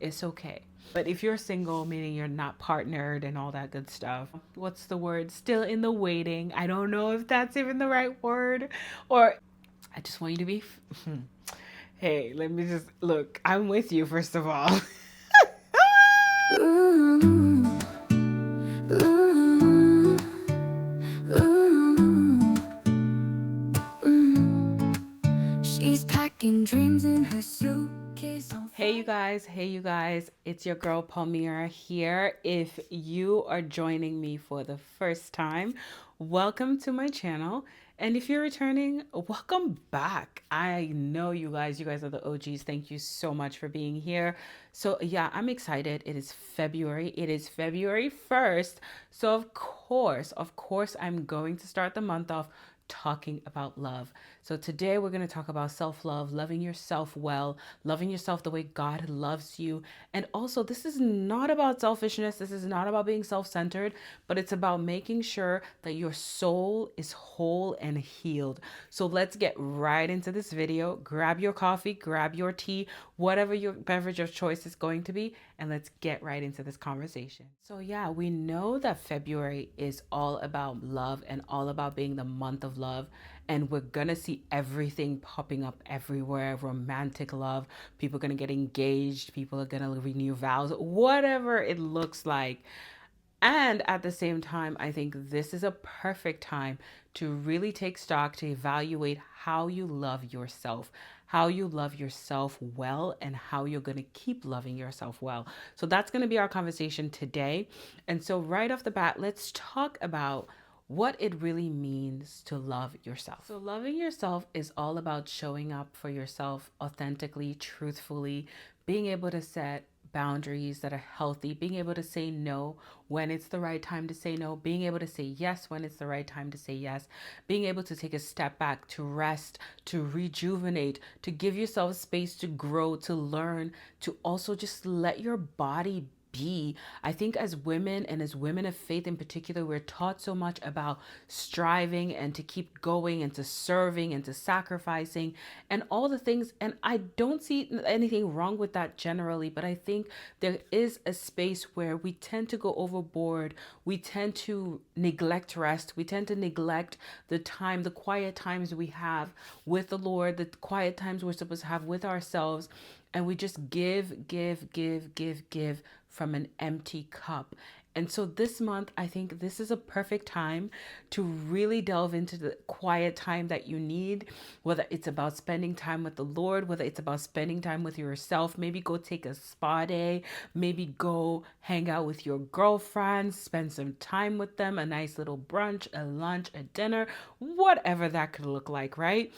it's okay. But if you're single, meaning you're not partnered and all that good stuff, what's the word? Still in the waiting. I don't know if that's even the right word. Or I just want you to be. Hey, let me just look. I'm with you, first of all. Ooh, ooh, ooh, ooh. She's packing dreams in her suitcase. Hey you guys, it's your girl Palmira here. If you are joining me for the first time, welcome to my channel. And if you're returning, welcome back. I know you guys are the OGs. Thank you so much for being here. So yeah, I'm excited. It is February. It is February 1st. So of course, I'm going to start the month off talking about love. So today we're going to talk about self-love, loving yourself well, loving yourself the way God loves you. And also, this is not about selfishness. This is not about being self-centered, but it's about making sure that your soul is whole and healed. So let's get right into this video. Grab your coffee, grab your tea, whatever your beverage of choice is going to be, and let's get right into this conversation. So yeah, we know that February is all about love and all about being the month of love. And we're gonna see everything popping up everywhere. Romantic love, people are gonna get engaged, people are gonna renew vows, whatever it looks like. And at the same time, I think this is a perfect time to really take stock, to evaluate how you love yourself, how you love yourself well, and how you're going to keep loving yourself well. So that's going to be our conversation today. And so, right off the bat, let's talk about what it really means to love yourself. So, loving yourself is all about showing up for yourself authentically, truthfully, being able to set boundaries that are healthy, being able to say no when it's the right time to say no, being able to say yes when it's the right time to say yes, being able to take a step back, to rest, to rejuvenate, to give yourself space to grow, to learn, to also just let your body be. I think as women and as women of faith in particular, we're taught so much about striving and to keep going and to serving and to sacrificing and all the things. And I don't see anything wrong with that generally, but I think there is a space where we tend to go overboard. We tend to neglect rest. We tend to neglect the time, the quiet times we have with the Lord, the quiet times we're supposed to have with ourselves. And we just give from an empty cup. And so this month, I think this is a perfect time to really delve into the quiet time that you need, whether it's about spending time with the Lord, whether it's about spending time with yourself. Maybe go take a spa day, maybe go hang out with your girlfriends, spend some time with them, a nice little brunch, a lunch, a dinner, whatever that could look like, right?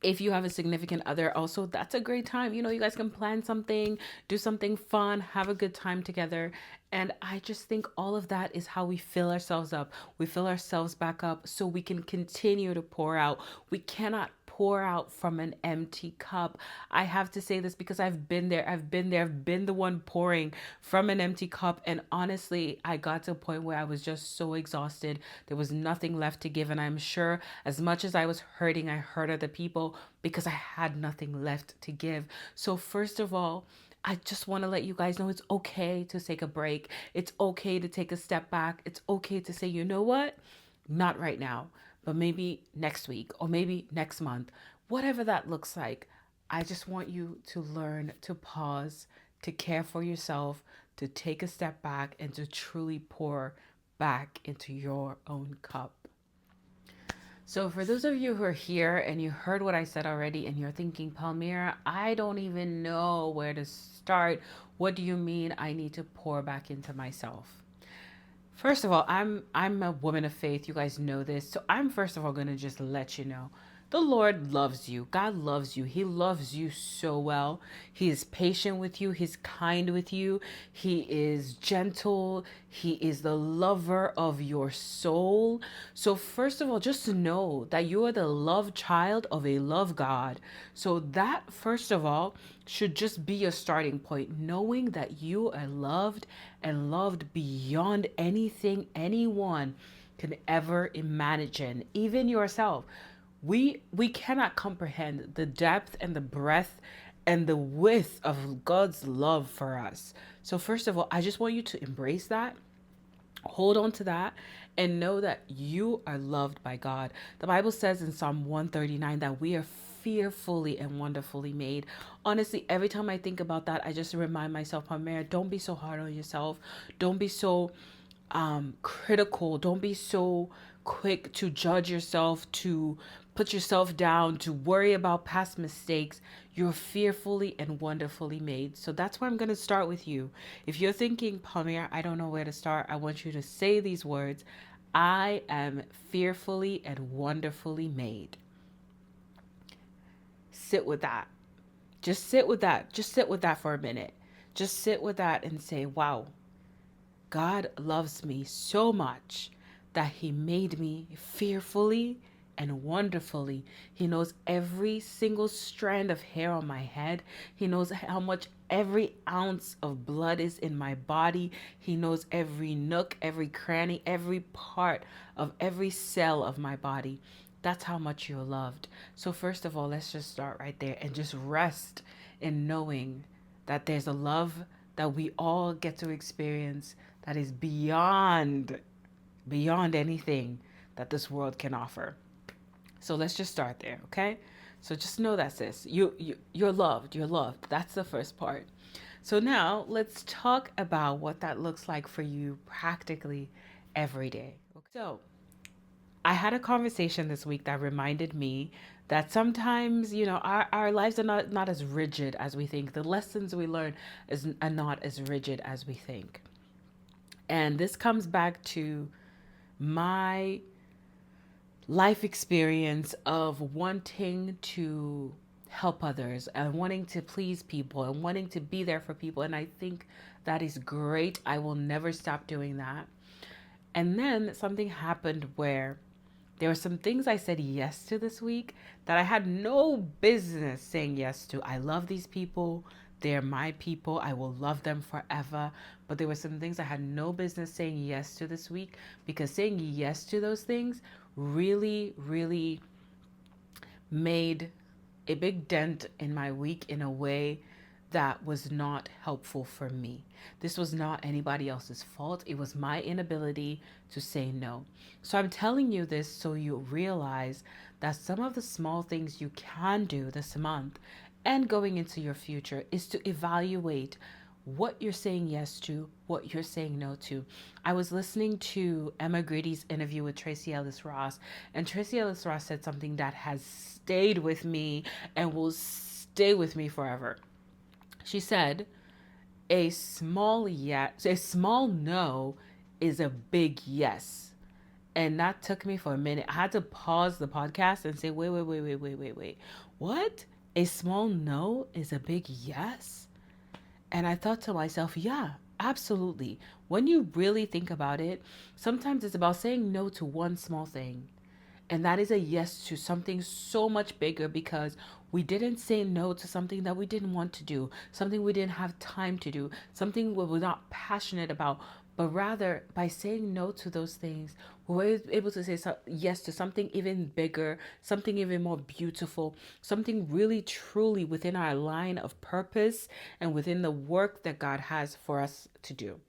If you have a significant other, also that's a great time. You guys can plan something, do something fun, have a good time together. And I just think all of that is how we fill ourselves up. We fill ourselves back up so we can continue to pour out. We cannot pour out from an empty cup. I have to say this because I've been there. I've been the one pouring from an empty cup. And honestly, I got to a point where I was just so exhausted. There was nothing left to give. And I'm sure as much as I was hurting, I hurt other people because I had nothing left to give. So first of all, I just want to let you guys know it's okay to take a break. It's okay to take a step back. It's okay to say, you know what? Not right now, but maybe next week or maybe next month, whatever that looks like. I just want you to learn to pause, to care for yourself, to take a step back, and to truly pour back into your own cup. So, for those of you who are here and you heard what I said already and you're thinking, Palmira, I don't even know where to start. What do you mean I need to pour back into myself? First of all, I'm a woman of faith. You guys know this. So I'm first of all going to just let you know. The Lord loves you. God loves you. He loves you so well. He is patient with you. He's kind with you. He is gentle. He is the lover of your soul. So first of all, just know that you are the loved child of a love God. So that first of all should just be your starting point, knowing that you are loved and loved beyond anything anyone can ever imagine, even yourself. We cannot comprehend the depth and the breadth and the width of God's love for us. So, first of all, I just want you to embrace that, hold on to that, and know that you are loved by God. The Bible says in Psalm 139 that we are fearfully and wonderfully made. Honestly, every time I think about that, I just remind myself, Palmira, don't be so hard on yourself. Don't be so critical. Don't be so quick to judge yourself, to put yourself down, to worry about past mistakes. You're fearfully and wonderfully made. So that's where I'm going to start with you. If you're thinking, Palmira, I don't know where to start, I want you to say these words: I am fearfully and wonderfully made. Sit with that. Just sit with that. Just sit with that for a minute. Just sit with that and say, wow, God loves me so much that he made me fearfully and wonderfully. He knows every single strand of hair on my head. He knows how much every ounce of blood is in my body. He knows every nook, every cranny, every part of every cell of my body. That's how much you're loved. So first of all, let's just start right there and just rest in knowing that there's a love that we all get to experience that is beyond anything that this world can offer. So let's just start there, okay? So just know that, sis. You're loved. You're loved. That's the first part. So now let's talk about what that looks like for you practically every day. So I had a conversation this week that reminded me that sometimes, our lives are not as rigid as we think. The lessons we learn are not as rigid as we think. And this comes back to my life experience of wanting to help others and wanting to please people and wanting to be there for people. And I think that is great. I will never stop doing that. And then something happened where there were some things I said yes to this week that I had no business saying yes to. I love these people. They're my people. I will love them forever. But there were some things I had no business saying yes to this week, because saying yes to those things really, really made a big dent in my week in a way that was not helpful for me. This was not anybody else's fault. It was my inability to say no. So I'm telling you this so you realize that some of the small things you can do this month and going into your future is to evaluate what you're saying yes to, what you're saying no to. I was listening to Emma Grady's interview with Tracy Ellis Ross, and Tracy Ellis Ross said something that has stayed with me and will stay with me forever. She said, a small no is a big yes. And that took me for a minute. I had to pause the podcast and say, wait. What? A small no is a big yes? And I thought to myself, yeah, absolutely. When you really think about it, sometimes it's about saying no to one small thing. And that is a yes to something so much bigger, because we didn't say no to something that we didn't want to do, something we didn't have time to do, something we were not passionate about. But rather, by saying no to those things, we were able to say yes to something even bigger, something even more beautiful, something really truly within our line of purpose and within the work that God has for us to do.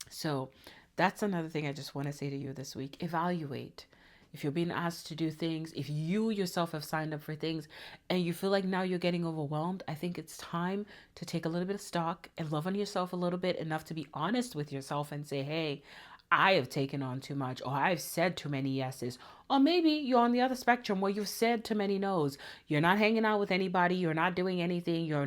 So that's another thing I just want to say to you this week. Evaluate. If you're being asked to do things, if you yourself have signed up for things and you feel like now you're getting overwhelmed, I think it's time to take a little bit of stock and love on yourself a little bit, enough to be honest with yourself and say, hey, I have taken on too much, or I've said too many yeses. Or maybe you're on the other spectrum where you've said too many no's. You're not hanging out with anybody. You're not doing anything. You're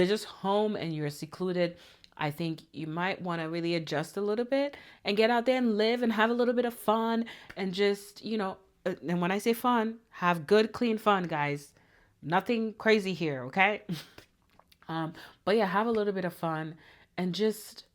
just home and you're secluded. I think you might want to really adjust a little bit and get out there and live and have a little bit of fun and just, and when I say fun, have good, clean fun, guys. Nothing crazy here, okay? But yeah, have a little bit of fun and just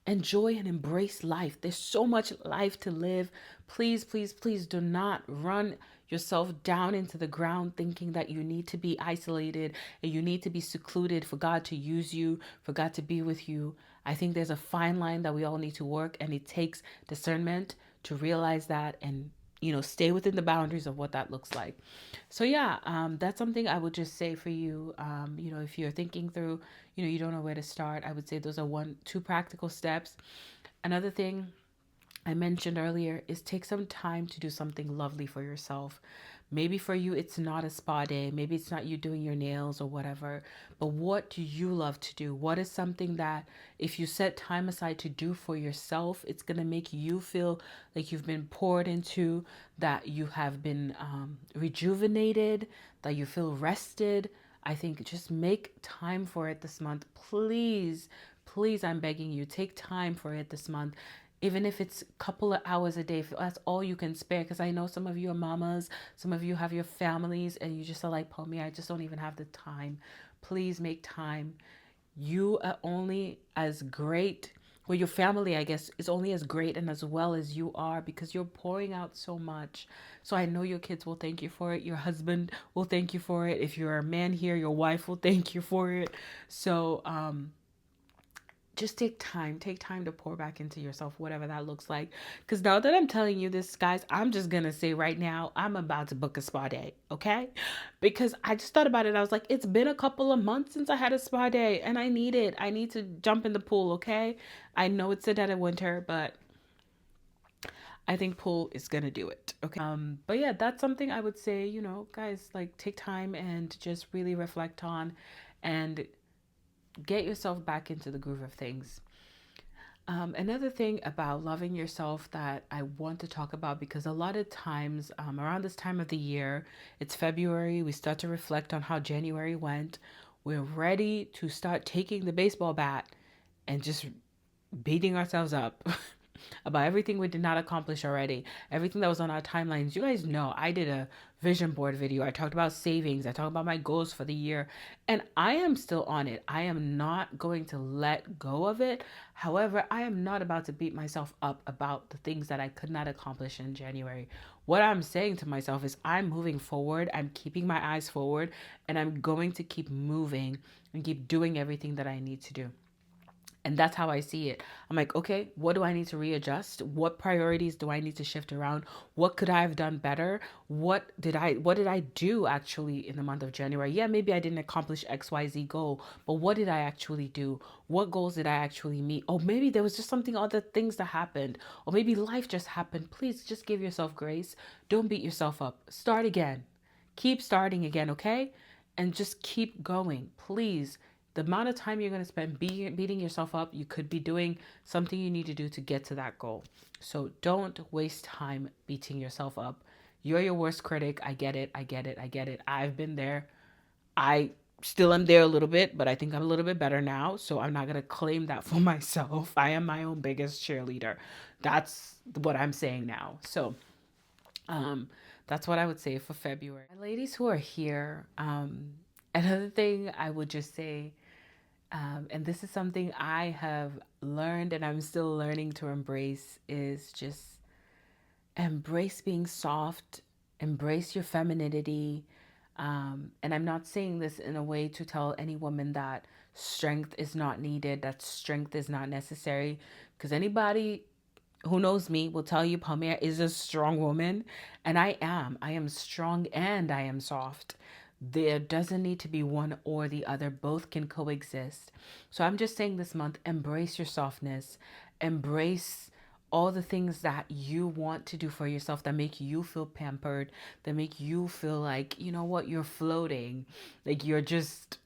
enjoy and embrace life. There's so much life to live. Please, please, please do not run yourself down into the ground thinking that you need to be isolated and you need to be secluded for God to use you, for God to be with you. I think there's a fine line that we all need to work, and it takes discernment to realize that and stay within the boundaries of what that looks like. So yeah, that's something I would just say for you. If you're thinking through, you don't know where to start, I would say those are two practical steps. Another thing I mentioned earlier is take some time to do something lovely for yourself. Maybe for you, it's not a spa day. Maybe it's not you doing your nails or whatever. But what do you love to do? What is something that if you set time aside to do for yourself, it's going to make you feel like you've been poured into, that you have been rejuvenated, that you feel rested. I think just make time for it this month. Please, please, I'm begging you, take time for it this month, even if it's a couple of hours a day, if that's all you can spare. Because I know some of you are mamas, some of you have your families, and you just are like, Palmira, I just don't even have the time. Please make time. You are only as great, well, your family, I guess, is only as great and as well as you are, because you're pouring out so much. So I know your kids will thank you for it. Your husband will thank you for it. If you're a man here, your wife will thank you for it. So, just take time to pour back into yourself, whatever that looks like. Because now that I'm telling you this, guys, I'm just gonna say right now, I'm about to book a spa day, okay? Because I just thought about it. I was like, it's been a couple of months since I had a spa day, and I need it. I need to jump in the pool, okay? I know it's a dead of winter, but I think pool is gonna do it, okay? But yeah, that's something I would say, guys, like, take time and just really reflect on, and get yourself back into the groove of things. Another thing about loving yourself that I want to talk about, because a lot of times around this time of the year, it's February, we start to reflect on how January went. We're ready to start taking the baseball bat and just beating ourselves up about everything we did not accomplish already, everything that was on our timelines. You guys know I did a vision board video. I talked about savings. I talked about my goals for the year, and I am still on it. I am not going to let go of it. However, I am not about to beat myself up about the things that I could not accomplish in January. What I'm saying to myself is I'm moving forward. I'm keeping my eyes forward, and I'm going to keep moving and keep doing everything that I need to do. And that's how I see it. I'm like, okay, what do I need to readjust? What priorities do I need to shift around? What could I have done better? What did I do actually in the month of January? Yeah, maybe I didn't accomplish XYZ goal, but what did I actually do? What goals did I actually meet? Oh, maybe there was just something, other things that happened, or maybe life just happened. Please just give yourself grace. Don't beat yourself up. Start again. Keep starting again, okay? And just keep going. Please, the amount of time you're going to spend beating yourself up, you could be doing something you need to do to get to that goal. So don't waste time beating yourself up. You're your worst critic. I get it. I get it. I get it. I've been there. I still am there a little bit, but I think I'm a little bit better now. So I'm not going to claim that for myself. I am my own biggest cheerleader. That's what I'm saying now. So um, that's what I would say for February. And ladies who are here, another thing I would just say, and this is something I have learned and I'm still learning to embrace, is just embrace being soft, embrace your femininity. And I'm not saying this in a way to tell any woman that strength is not needed, that strength is not necessary, because anybody who knows me will tell you Palmira is a strong woman, and I am. I am strong and I am soft. There doesn't need to be one or the other. Both can coexist. So I'm just saying this month, embrace your softness. Embrace all the things that you want to do for yourself, that make you feel pampered, that make you feel like, you know what, you're floating, like you're just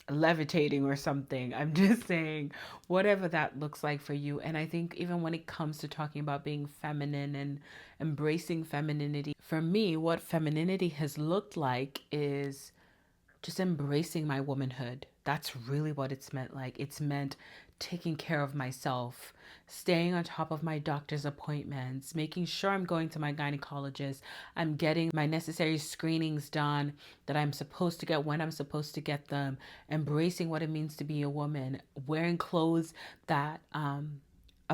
levitating or something. I'm just saying, whatever that looks like for you. And I think even when it comes to talking about being feminine and embracing femininity, for me, what femininity has looked like is just embracing my womanhood. That's really what it's meant. Like, it's meant taking care of myself, staying on top of my doctor's appointments, making sure I'm going to my gynecologist, I'm getting my necessary screenings done that I'm supposed to get when I'm supposed to get them, embracing what it means to be a woman, wearing clothes that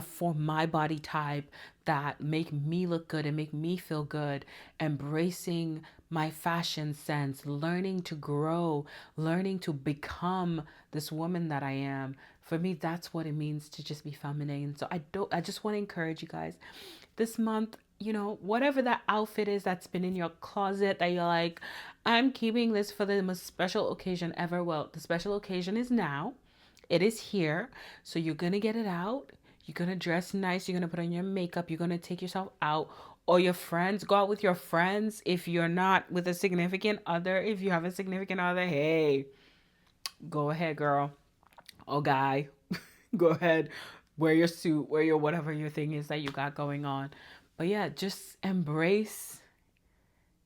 for my body type, that make me look good and make me feel good, embracing my fashion sense, learning to grow, learning to become this woman that I am. For me, that's what it means to just be feminine. So I just want to encourage you guys this month, whatever that outfit is that's been in your closet that you're like, I'm keeping this for the most special occasion ever. Well, the special occasion is now. It is here. So you're going to get it out. You're going to dress nice. You're going to put on your makeup. You're going to take yourself out. Or your friends, go out with your friends. If you're not with a significant other, if you have a significant other, hey, go ahead, girl. Oh, guy, go ahead. Wear your suit, wear your whatever your thing is that you got going on. But yeah, just embrace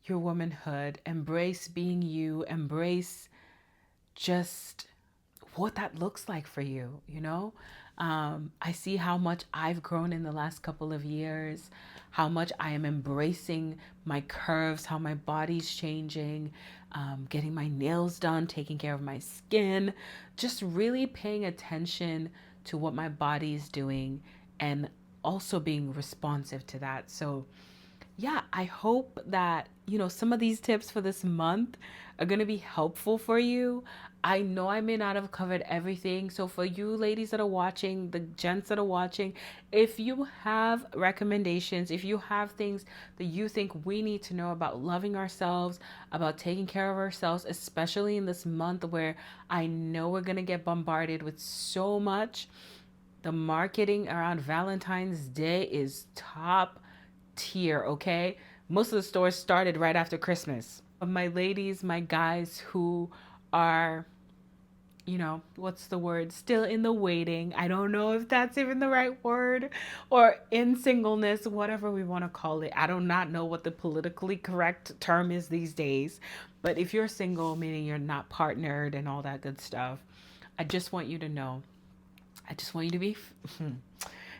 your womanhood, embrace being you, embrace just what that looks like for you, I see how much I've grown in the last couple of years, how much I am embracing my curves, how my body's changing, getting my nails done, taking care of my skin, just really paying attention to what my body's doing and also being responsive to that. So yeah, I hope that, some of these tips for this month are going to be helpful for you. I know I may not have covered everything. So for you ladies that are watching, the gents that are watching, if you have recommendations, if you have things that you think we need to know about loving ourselves, about taking care of ourselves, especially in this month where I know we're going to get bombarded with so much. The marketing around Valentine's Day is top tier, okay? Most of the stores started right after Christmas. My ladies, my guys who are, what's the word? Still in the waiting. I don't know if that's even the right word, or in singleness, whatever we want to call it. I do not know what the politically correct term is these days. But if you're single, meaning you're not partnered and all that good stuff, I just want you to know. I just want you to be.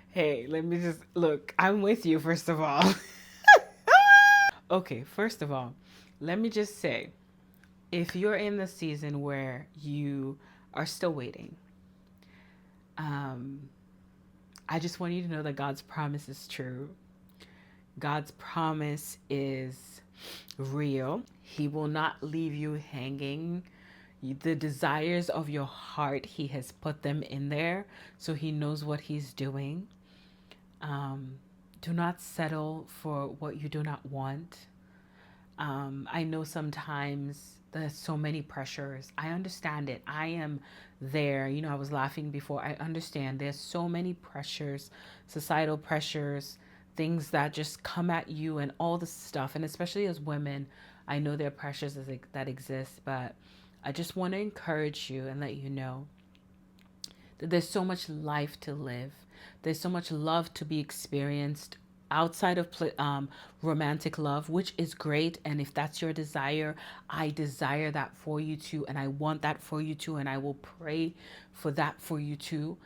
Hey, let me just look. I'm with you, first of all. Okay, first of all, let me just say, if you're in the season where you are still waiting, I just want you to know that God's promise is true. God's promise is real. He will not leave you hanging. The desires of your heart, He has put them in there, so He knows what He's doing. Do not settle for what you do not want. I know sometimes there's so many pressures. I understand it. I am there. I was laughing before. I understand there's so many pressures, societal pressures, things that just come at you and all this stuff. And especially as women, I know there are pressures that exist, but I just want to encourage you and let you know that there's so much life to live. There's so much love to be experienced outside of romantic love, which is great. And if that's your desire, I desire that for you too. And I want that for you too. And I will pray for that for you too.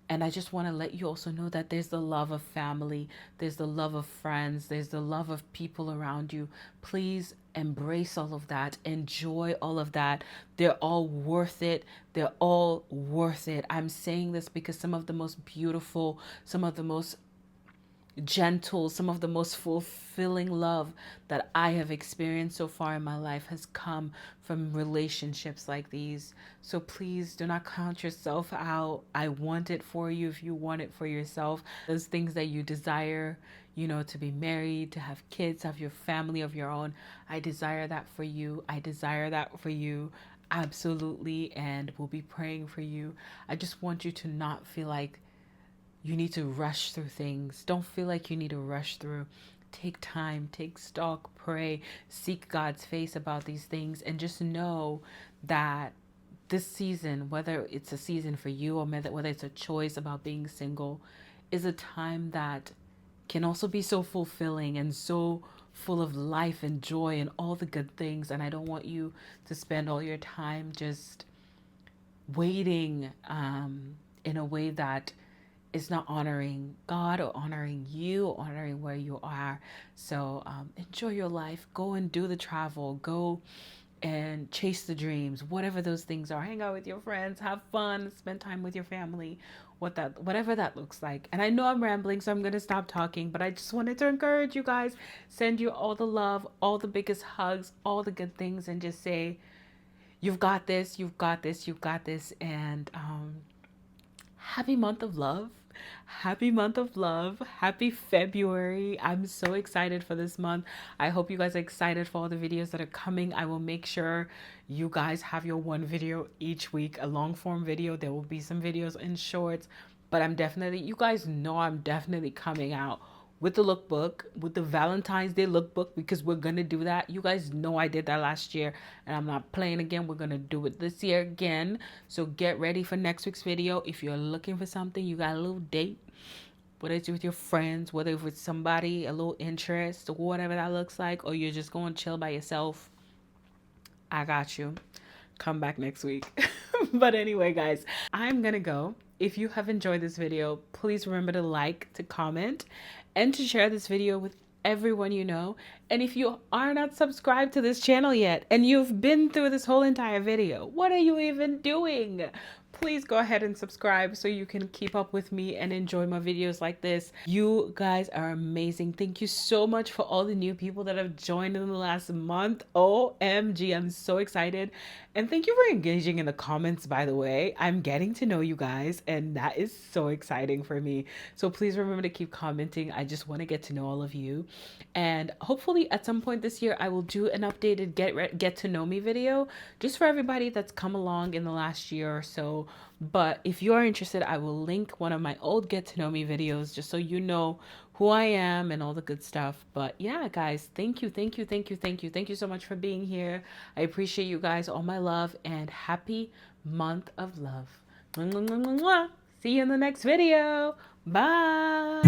And I just want to let you also know that there's the love of family, there's the love of friends, there's the love of people around you. Please embrace all of that, enjoy all of that. They're all worth it. They're all worth it. I'm saying this because some of the most beautiful, some of the most gentle, some of the most fulfilling love that I have experienced so far in my life has come from relationships like these. So please do not count yourself out. I want it for you if you want it for yourself. Those things that you desire, to be married, to have kids, have your family of your own. I desire that for you. I desire that for you. Absolutely. And we'll be praying for you. I just want you to not feel like you need to rush through things. Don't feel like you need to rush through. Take time, take stock, pray, seek God's face about these things, and just know that this season, whether it's a season for you or whether it's a choice about being single, is a time that can also be so fulfilling and so full of life and joy and all the good things. And I don't want you to spend all your time just waiting in a way that is not honoring God or honoring you or honoring where you are. So enjoy your life. Go and do the travel. Go and chase the dreams, whatever those things are. Hang out with your friends, have fun, spend time with your family, whatever that looks like. And I know I'm rambling, so I'm going to stop talking, but I just wanted to encourage you guys, send you all the love, all the biggest hugs, all the good things, and just say, you've got this, you've got this, you've got this. And happy month of love. Happy month of love. Happy February. I'm so excited for this month. I hope you guys are excited for all the videos that are coming. I will make sure you guys have your one video each week, a long form video. There will be some videos in shorts, but you guys know I'm definitely coming out with the lookbook, with the Valentine's Day lookbook, because we're going to do that. You guys know I did that last year and I'm not playing again. We're going to do it this year again. So get ready for next week's video. If you're looking for something, you got a little date, whether it's with your friends, whether it's with somebody, a little interest, or whatever that looks like, or you're just going to chill by yourself, I got you. Come back next week. But anyway, guys, I'm going to go. If you have enjoyed this video, please remember to like, to comment, and to share this video with everyone you know. And if you are not subscribed to this channel yet and you've been through this whole entire video, what are you even doing? Please go ahead and subscribe so you can keep up with me and enjoy my videos like this. You guys are amazing. Thank you so much for all the new people that have joined in the last month. OMG, I'm so excited. And thank you for engaging in the comments, by the way. I'm getting to know you guys and that is so exciting for me. So please remember to keep commenting. I just want to get to know all of you. And hopefully at some point this year, I will do an updated get to know me video just for everybody that's come along in the last year or so. But if you are interested, I will link one of my old get to know me videos just so you know who I am and all the good stuff. But yeah, guys, thank you so much for being here. I appreciate you guys, all my love, and happy month of love. Mwah, mwah, mwah, mwah. See you in the next video. Bye.